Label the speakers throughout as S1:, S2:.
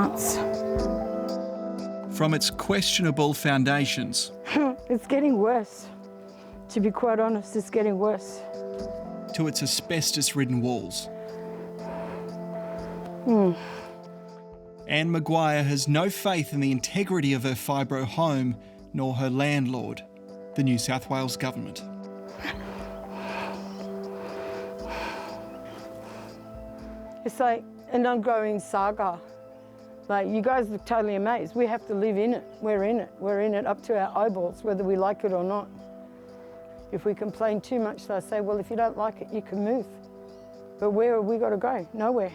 S1: nuts.
S2: From its questionable foundations
S1: It's getting worse. To be quite honest, it's getting worse.
S2: to its asbestos-ridden walls. Anne Maguire has no faith in the integrity of her fibro home, nor her landlord, the New South Wales government.
S1: It's like an ongoing saga. Like, you guys look totally amazed. We have to live in it. We're in it. We're in it up to our eyeballs, whether we like it or not. If we complain too much, they say, well, if you don't like it, you can move. But where have we got to go? Nowhere.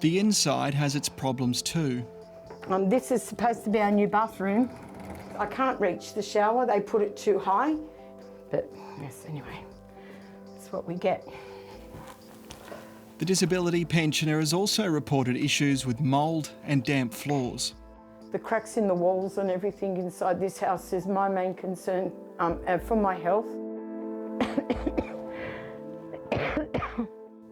S2: The inside has its problems too.
S1: This is supposed to be our new bathroom. I can't reach the shower. They put it too high. But yes, anyway, that's what we get.
S2: The disability pensioner has also reported issues with mould and damp floors.
S1: The cracks in the walls and everything inside this house is my main concern for my health.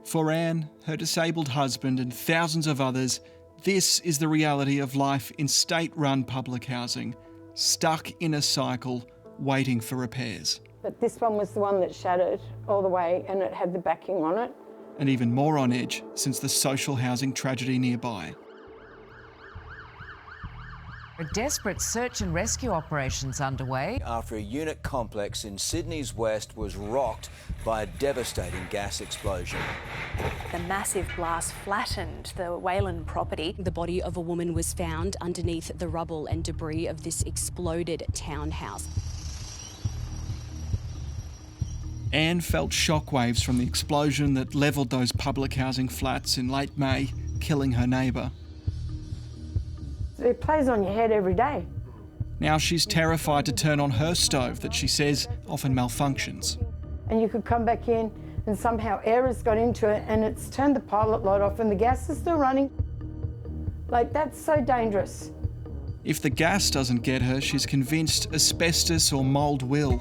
S2: For Anne, her disabled husband and thousands of others, this is the reality of life in state-run public housing, stuck in a cycle, waiting for repairs.
S1: But this one was the one that shattered all the way, and it had the backing on it.
S2: And even more on edge since the social housing tragedy nearby.
S3: A desperate search and rescue operations underway
S4: after a unit complex in Sydney's west was rocked by a devastating gas explosion.
S5: The massive blast flattened the Wayland property.
S6: The body of a woman was found underneath the rubble and debris of this exploded townhouse.
S2: Anne felt shockwaves from the explosion that levelled those public housing flats in late May, killing her neighbour.
S1: It plays on your head every day.
S2: Now she's terrified to turn on her stove that she says often malfunctions.
S1: And you could come back in and somehow air has got into it and it's turned the pilot light off and the gas is still running. Like, that's so dangerous.
S2: If the gas doesn't get her, she's convinced asbestos or mould will.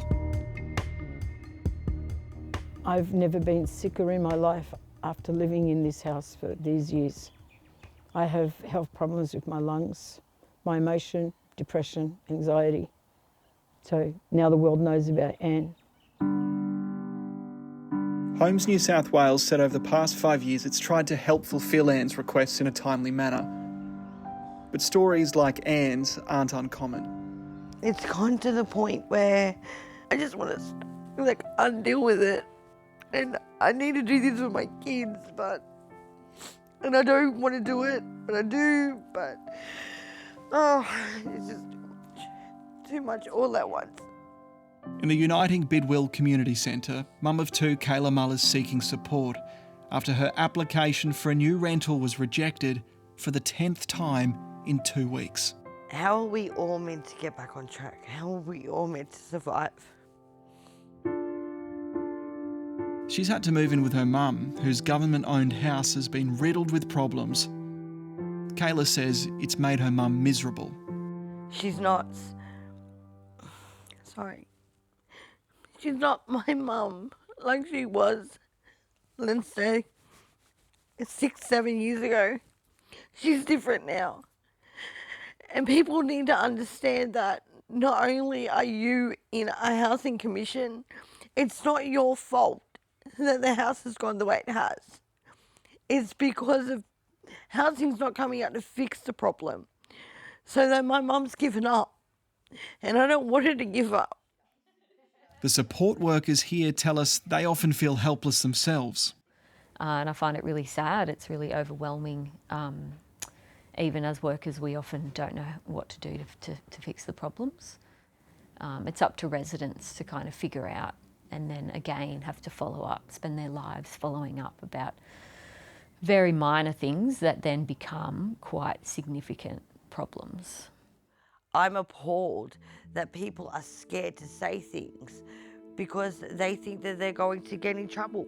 S1: I've never been sicker in my life after living in this house for these years. I have health problems with my lungs, my emotion, depression, anxiety. So now the world knows about Anne.
S2: Homes New South Wales said over the past 5 years it's tried to help fulfil Anne's requests in a timely manner. But stories like Anne's aren't uncommon.
S7: It's gone to the point where I just want to undeal with it. And I need to do this with my kids, and I don't want to do it, but I do, but it's just too much all at once.
S2: In the Uniting Bidwill Community Centre, mum of two Kayla Mull is seeking support after her application for a new rental was rejected for the 10th time in 2 weeks.
S7: How are we all meant to get back on track? How are we all meant to survive?
S2: She's had to move in with her mum, whose government-owned house has been riddled with problems. Kayla says it's made her mum miserable.
S7: She's not my mum like she was, let's say, 6-7 years ago. She's different now. And people need to understand that not only are you in a housing commission, it's not your fault that the house has gone the way it has. It's because of housing's not coming out to fix the problem. So that my mum's given up, and I don't want her to give up.
S2: The support workers here tell us they often feel helpless themselves.
S8: And I find it really sad. It's really overwhelming. Even as workers, we often don't know what to do to fix the problems. It's up to residents to kind of figure out, and then again have to follow up, spend their lives following up about very minor things that then become quite significant problems.
S7: I'm appalled that people are scared to say things because they think that they're going to get in trouble.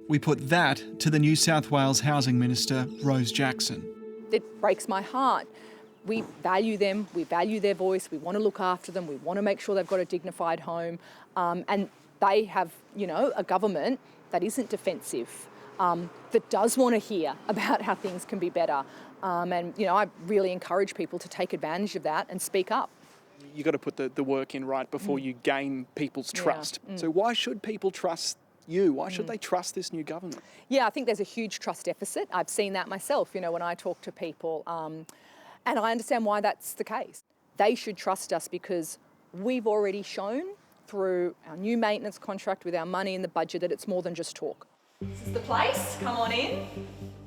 S2: We put that to the New South Wales Housing Minister, Rose Jackson.
S9: It breaks my heart. We value them, we value their voice, we want to look after them, we want to make sure they've got a dignified home, and they have, a government that isn't defensive that does want to hear about how things can be better. And, you know, I really encourage people to take advantage of that and speak up.
S2: You've got to put the work in right before you gain people's trust. So why should people trust you? Why should they trust this new government?
S9: Yeah, I think there's a huge trust deficit. I've seen that myself, you know, when I talk to people. And I understand why that's the case. They should trust us because we've already shown through our new maintenance contract with our money in the budget that it's more than just talk.
S10: This is the place. Come on in.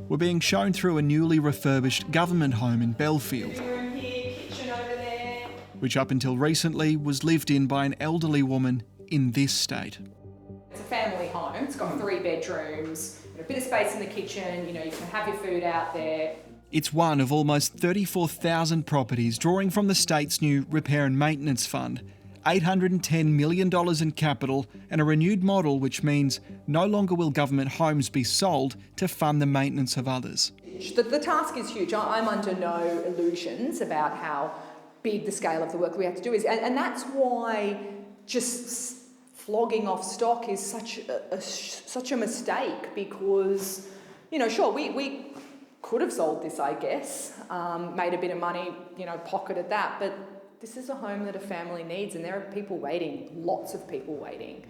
S2: We're being shown through a newly refurbished government home in Belfield,
S10: Room here, kitchen over there.
S2: which up until recently was lived in by an elderly woman in this state.
S9: It's a family home. It's got 3 bedrooms, a bit of space in the kitchen. You know, you can have your food out there.
S2: It's one of almost 34,000 properties drawing from the state's new Repair and Maintenance Fund, $810 million in capital and a renewed model which means no longer will government homes be sold to fund the maintenance of others.
S9: The task is huge. I'm under no illusions about how big the scale of the work we have to do is. And that's why just flogging off stock is such a mistake because, you know, sure, we could have sold this, I guess, made a bit of money, you know, pocketed that, but this is a home that a family needs and there are people waiting, lots of people waiting.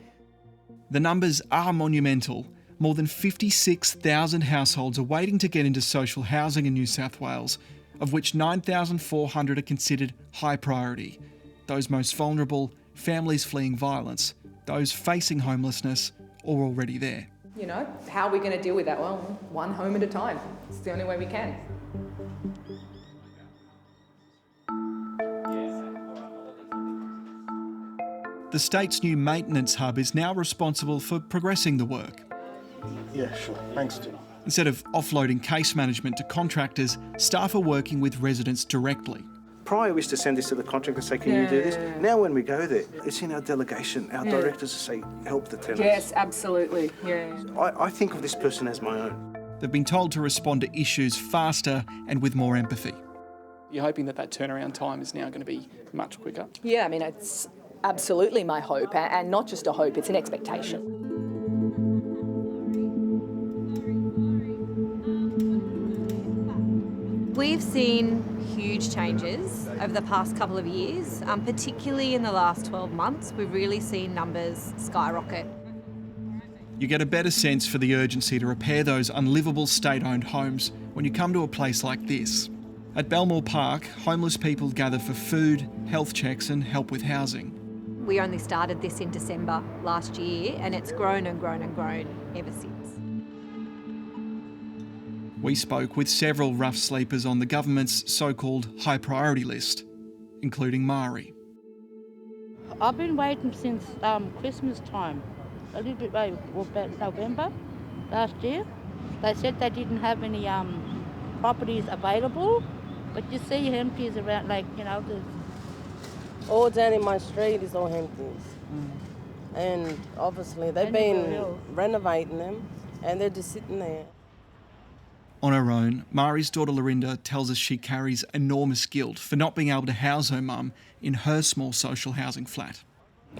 S2: The numbers are monumental. More than 56,000 households are waiting to get into social housing in New South Wales, of which 9,400 are considered high priority. Those most vulnerable, families fleeing violence, those facing homelessness, are already there.
S9: You know, how are we going to deal with that? Well, one home at a time. It's the only way we can.
S2: The state's new maintenance hub is now responsible for progressing the work.
S11: Yeah, sure. Thanks, Tim.
S2: Instead of offloading case management to contractors, staff are working with residents directly.
S11: Prior, we used to send this to the contractor and say, can you do this? Now when we go there, it's in our delegation. Our directors say, help the tenants.
S9: Yes, absolutely. Yeah.
S11: I think of this person as my own.
S2: They've been told to respond to issues faster and with more empathy. You're hoping that turnaround time is now going to be much quicker?
S9: Yeah, I mean, it's absolutely my hope, and not just a hope, it's an expectation.
S12: We've seen huge changes over the past couple of years, particularly in the last 12 months. We've really seen numbers skyrocket.
S2: You get a better sense for the urgency to repair those unlivable state-owned homes when you come to a place like this. At Belmore Park, homeless people gather for food, health checks and help with housing.
S12: We only started this in December last year and it's grown and grown and grown ever since.
S2: We spoke with several rough sleepers on the government's so-called high priority list, including Mari.
S13: I've been waiting since Christmas time, a little bit about November last year. They said they didn't have any properties available, but you see empties around, like, you know, there's
S14: all down in my street is all empties. And obviously they've been renovating them and they're just sitting there.
S2: On her own, Mari's daughter Lorinda tells us she carries enormous guilt for not being able to house her mum in her small social housing flat.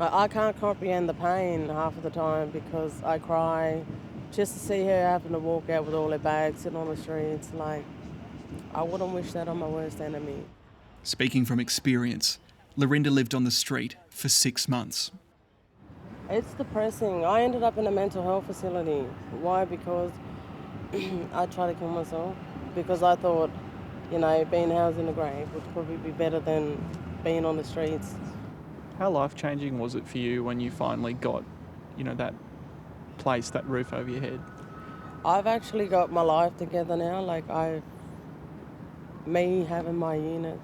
S14: I can't comprehend the pain half of the time because I cry just to see her having to walk out with all her bags sitting on the streets. Like, I wouldn't wish that on my worst enemy.
S2: Speaking from experience, Lorinda lived on the street for 6 months.
S14: It's depressing. I ended up in a mental health facility. Why? Because I tried to kill myself because I thought, you know, being housed in a grave would probably be better than being on the streets.
S2: How life-changing was it for you when you finally got, you know, that place, that roof over your head?
S14: I've actually got my life together now. Like, me having my unit,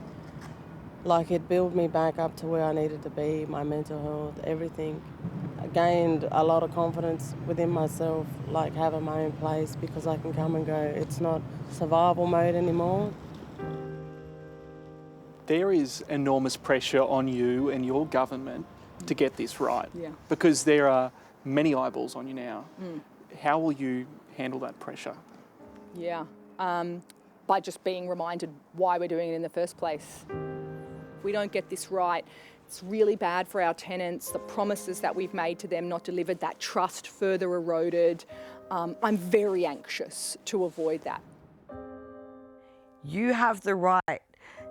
S14: like, it built me back up to where I needed to be, my mental health, everything. I gained a lot of confidence within myself, like having my own place because I can come and go. It's not survival mode anymore.
S2: There is enormous pressure on you and your government to get this right.
S9: Yeah.
S2: Because there are many eyeballs on you now. How will you handle that pressure?
S9: Yeah, by just being reminded why we're doing it in the first place. If we don't get this right, it's really bad for our tenants. The promises that we've made to them not delivered, that trust further eroded. I'm very anxious to avoid that.
S7: You have the right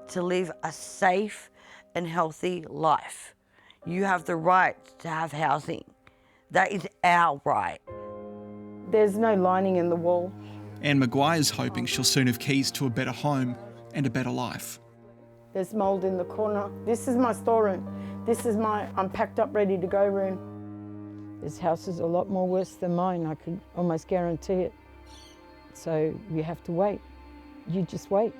S7: to live a safe and healthy life. You have the right to have housing. That is our right.
S1: There's no lining in the wall.
S2: Anne Maguire's hoping she'll soon have keys to a better home and a better life.
S1: There's mould in the corner. This is my storeroom. This is my I'm packed up, ready to go room. This house is a lot more worse than mine, I could almost guarantee it. So you have to wait. You just wait.